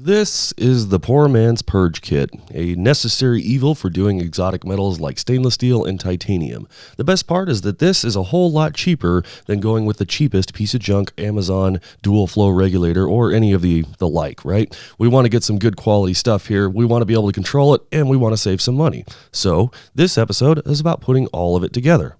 This is the poor man's purge kit, a necessary evil for doing exotic metals like stainless steel and titanium. The best part is that this is a whole lot cheaper than going with the cheapest piece of junk Amazon dual flow regulator or any of the like, right? We want to get some good quality stuff here. We want to be able to control it and we want to save some money. So this episode is about putting all of it together.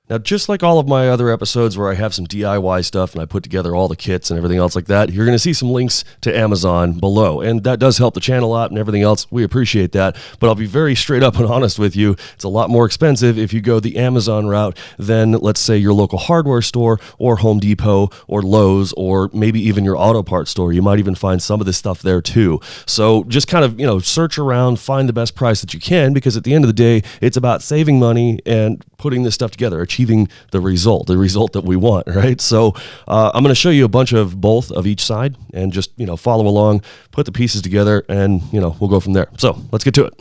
Now, just like all of my other episodes where I have some DIY stuff and I put together all the kits and everything else like that, you're going to see some links to Amazon below. And that does help the channel out and everything else. We appreciate that. But I'll be very straight up and honest with you. It's a lot more expensive if you go the Amazon route than, let's say, your local hardware store or Home Depot or Lowe's or maybe even your auto parts store. You might even find some of this stuff there too. So just kind of, search around, find the best price that you can, because at the end of the day, it's about saving money and putting this stuff together, achieving the result that we want, right? So I'm going to show you a bunch of both of each side and just, follow along, put the pieces together, and, we'll go from there. So let's get to it.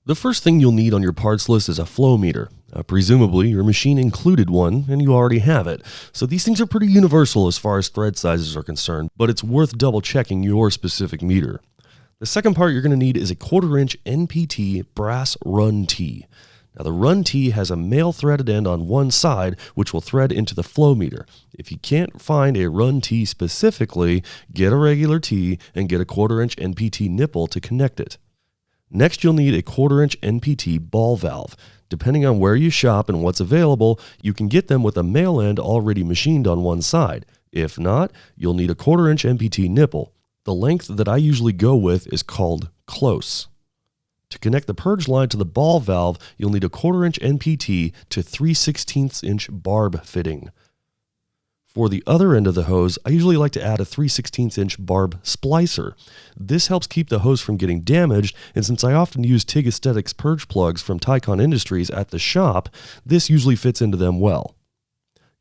The first thing you'll need on your parts list is a flow meter. Presumably, your machine included one, and you already have it. So these things are pretty universal as far as thread sizes are concerned, but it's worth double checking your specific meter. The second part you're going to need is a 1/4-inch NPT brass run tee. Now, the run tee has a male threaded end on one side, which will thread into the flow meter. If you can't find a run tee specifically, get a regular tee and get a 1/4-inch NPT nipple to connect it. Next, you'll need a 1/4-inch NPT ball valve. Depending on where you shop and what's available, you can get them with a male end already machined on one side. If not, you'll need a 1/4-inch NPT nipple. The length that I usually go with is called close. To connect the purge line to the ball valve, you'll need a 1/4-inch NPT to 3/16-inch barb fitting. For the other end of the hose, I usually like to add a 3/16-inch barb splicer. This helps keep the hose from getting damaged, and since I often use TIG Aesthetics purge plugs from Tycon Industries at the shop, this usually fits into them well.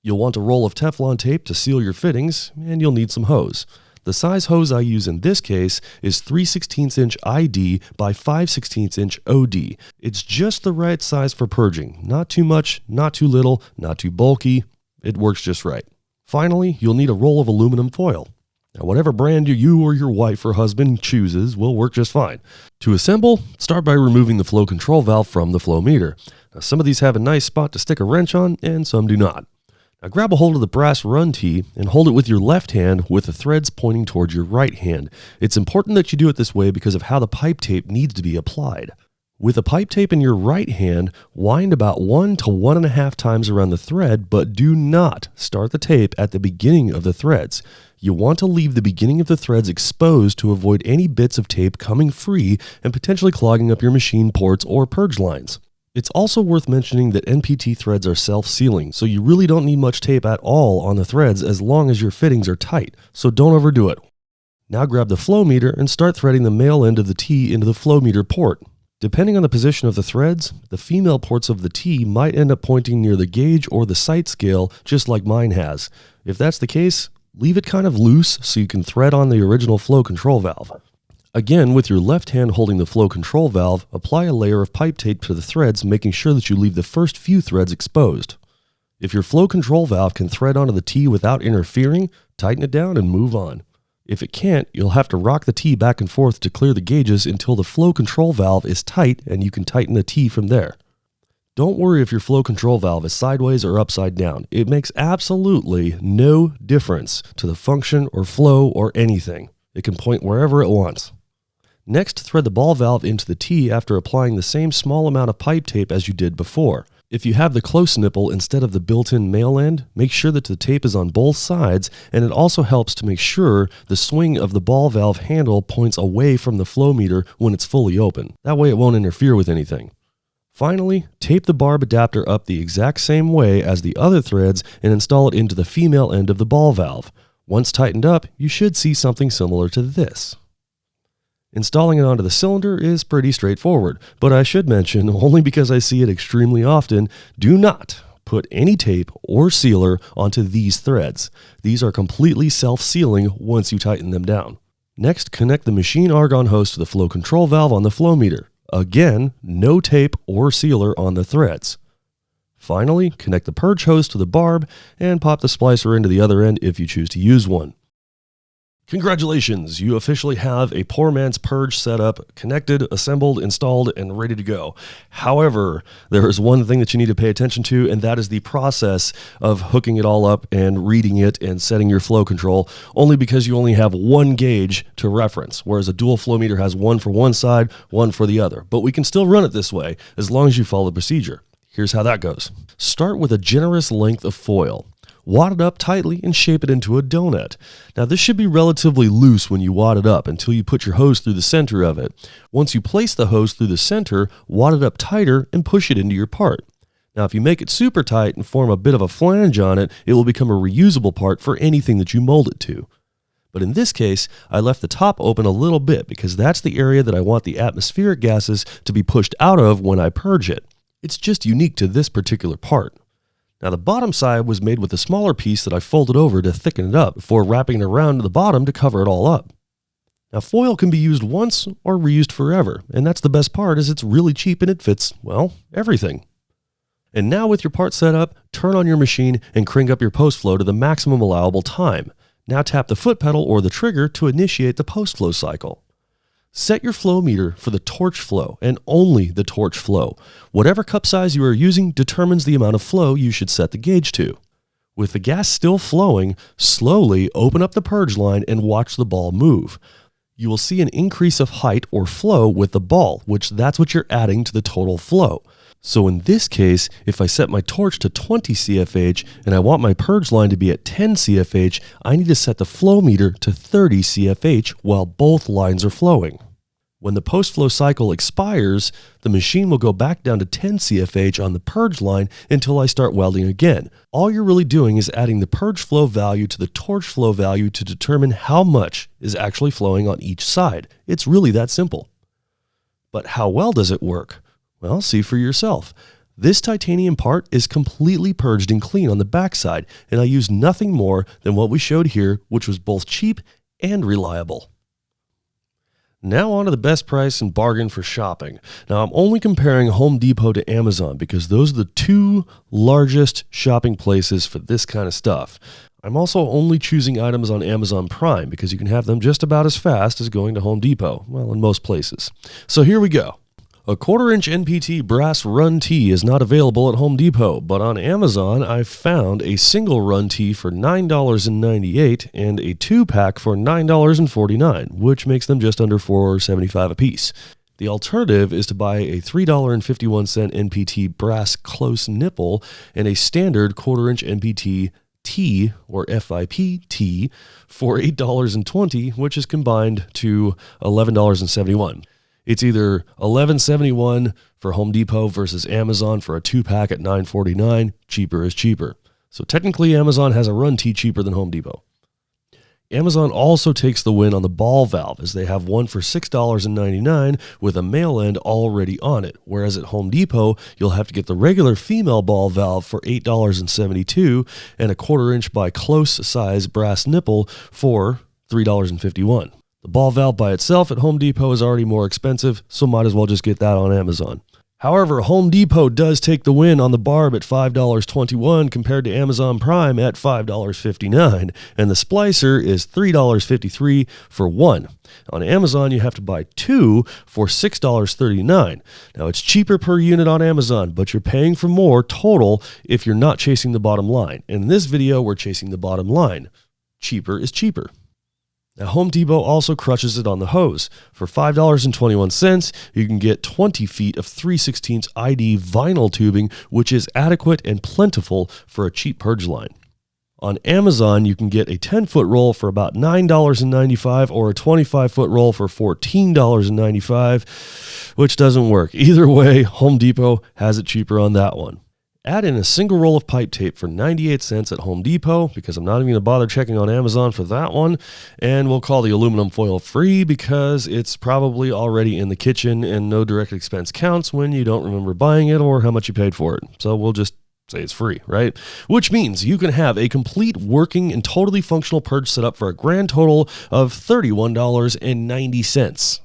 You'll want a roll of Teflon tape to seal your fittings, and you'll need some hose. The size hose I use in this case is 3/16-inch ID by 5/16-inch OD. It's just the right size for purging. Not too much, not too little, not too bulky. It works just right. Finally, you'll need a roll of aluminum foil. Now, whatever brand you or your wife or husband chooses will work just fine. To assemble, start by removing the flow control valve from the flow meter. Now, some of these have a nice spot to stick a wrench on, and some do not. Now grab a hold of the brass run tee and hold it with your left hand with the threads pointing towards your right hand. It's important that you do it this way because of how the pipe tape needs to be applied. With the pipe tape in your right hand, wind about 1 to 1.5 times around the thread, but do not start the tape at the beginning of the threads. You want to leave the beginning of the threads exposed to avoid any bits of tape coming free and potentially clogging up your machine ports or purge lines. It's also worth mentioning that NPT threads are self-sealing, so you really don't need much tape at all on the threads as long as your fittings are tight, so don't overdo it. Now grab the flow meter and start threading the male end of the tee into the flow meter port. Depending on the position of the threads, the female ports of the tee might end up pointing near the gauge or the sight scale, just like mine has. If that's the case, leave it kind of loose so you can thread on the original flow control valve. Again, with your left hand holding the flow control valve, apply a layer of pipe tape to the threads, making sure that you leave the first few threads exposed. If your flow control valve can thread onto the tee without interfering, tighten it down and move on. If it can't, you'll have to rock the tee back and forth to clear the gauges until the flow control valve is tight and you can tighten the tee from there. Don't worry if your flow control valve is sideways or upside down. It makes absolutely no difference to the function or flow or anything. It can point wherever it wants. Next, thread the ball valve into the tee after applying the same small amount of pipe tape as you did before. If you have the close nipple instead of the built-in male end, make sure that the tape is on both sides, and it also helps to make sure the swing of the ball valve handle points away from the flow meter when it's fully open. That way it won't interfere with anything. Finally, tape the barb adapter up the exact same way as the other threads and install it into the female end of the ball valve. Once tightened up, you should see something similar to this. Installing it onto the cylinder is pretty straightforward, but I should mention, only because I see it extremely often, do not put any tape or sealer onto these threads. These are completely self-sealing once you tighten them down. Next, connect the machine argon hose to the flow control valve on the flow meter. Again, no tape or sealer on the threads. Finally, connect the purge hose to the barb and pop the splicer into the other end if you choose to use one. Congratulations, you officially have a poor man's purge setup connected, assembled, installed, and ready to go. However, there is one thing that you need to pay attention to, and that is the process of hooking it all up and reading it and setting your flow control, only because you only have one gauge to reference, whereas a dual flow meter has one for one side, one for the other. But we can still run it this way as long as you follow the procedure. Here's how that goes. Start with a generous length of foil. Wad it up tightly and shape it into a donut. Now this should be relatively loose when you wad it up until you put your hose through the center of it. Once you place the hose through the center, wad it up tighter and push it into your part. Now if you make it super tight and form a bit of a flange on it, it will become a reusable part for anything that you mold it to. But in this case, I left the top open a little bit because that's the area that I want the atmospheric gases to be pushed out of when I purge it. It's just unique to this particular part. Now the bottom side was made with a smaller piece that I folded over to thicken it up before wrapping it around to the bottom to cover it all up. Now foil can be used once or reused forever, and that's the best part is it's really cheap and it fits, well, everything. And now with your part set up, turn on your machine and crank up your post flow to the maximum allowable time. Now tap the foot pedal or the trigger to initiate the post flow cycle. Set your flow meter for the torch flow and only the torch flow. Whatever cup size you are using determines the amount of flow you should set the gauge to. With the gas still flowing, slowly open up the purge line and watch the ball move. You will see an increase of height or flow with the ball, which that's what you're adding to the total flow. So in this case, if I set my torch to 20 CFH and I want my purge line to be at 10 CFH, I need to set the flow meter to 30 CFH while both lines are flowing. When the post-flow cycle expires, the machine will go back down to 10 CFH on the purge line until I start welding again. All you're really doing is adding the purge flow value to the torch flow value to determine how much is actually flowing on each side. It's really that simple. But how well does it work? Well, see for yourself. This titanium part is completely purged and clean on the backside, and I used nothing more than what we showed here, which was both cheap and reliable. Now on to the best price and bargain for shopping. Now I'm only comparing Home Depot to Amazon because those are the two largest shopping places for this kind of stuff. I'm also only choosing items on Amazon Prime because you can have them just about as fast as going to Home Depot, well, in most places. So here we go. A 1/4-inch NPT brass run tee is not available at Home Depot, but on Amazon I found a single run tee for $9.98 and a 2-pack for $9.49, which makes them just under $4.75 a piece. The alternative is to buy a $3.51 NPT brass close nipple and a standard 1/4-inch NPT T or FIP tee for $8.20, which is combined to $11.71. It's either $11.71 for Home Depot versus Amazon for a 2-pack at $9.49. Cheaper is cheaper. So technically Amazon has a run tee cheaper than Home Depot. Amazon also takes the win on the ball valve as they have one for $6.99 with a male end already on it, whereas at Home Depot you'll have to get the regular female ball valve for $8.72 and a 1/4-inch by close size brass nipple for $3.51. The ball valve by itself at Home Depot is already more expensive, so might as well just get that on Amazon. However, Home Depot does take the win on the barb at $5.21 compared to Amazon Prime at $5.59, and the splicer is $3.53 for one. On Amazon, you have to buy two for $6.39. Now, it's cheaper per unit on Amazon, but you're paying for more total if you're not chasing the bottom line. And in this video, we're chasing the bottom line. Cheaper is cheaper. Now, Home Depot also crushes it on the hose. For $5.21, you can get 20 feet of 3/16 ID vinyl tubing, which is adequate and plentiful for a cheap purge line. On Amazon, you can get a 10-foot roll for about $9.95 or a 25-foot roll for $14.95, which doesn't work. Either way, Home Depot has it cheaper on that one. Add in a single roll of pipe tape for 98 cents at Home Depot, because I'm not even going to bother checking on Amazon for that one. And we'll call the aluminum foil free because it's probably already in the kitchen and no direct expense counts when you don't remember buying it or how much you paid for it. So we'll just say it's free, right? Which means you can have a complete working and totally functional purge setup for a grand total of $31.90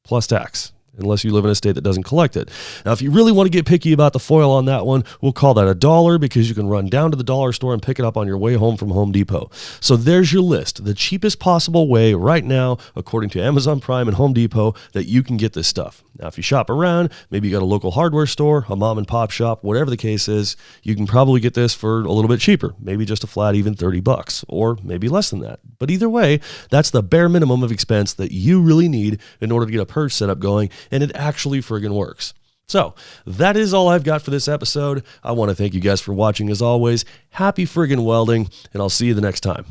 plus tax. unless you live in a state that doesn't collect it. Now, if you really want to get picky about the foil on that one, we'll call that $1 because you can run down to the dollar store and pick it up on your way home from Home Depot. So there's your list, the cheapest possible way right now, according to Amazon Prime and Home Depot, that you can get this stuff. Now, if you shop around, maybe you got a local hardware store, a mom and pop shop, whatever the case is, you can probably get this for a little bit cheaper, maybe just a flat even $30, or maybe less than that. But either way, that's the bare minimum of expense that you really need in order to get a purge setup going, and it actually friggin' works. So that is all I've got for this episode. I want to thank you guys for watching as always. Happy friggin' welding, and I'll see you the next time.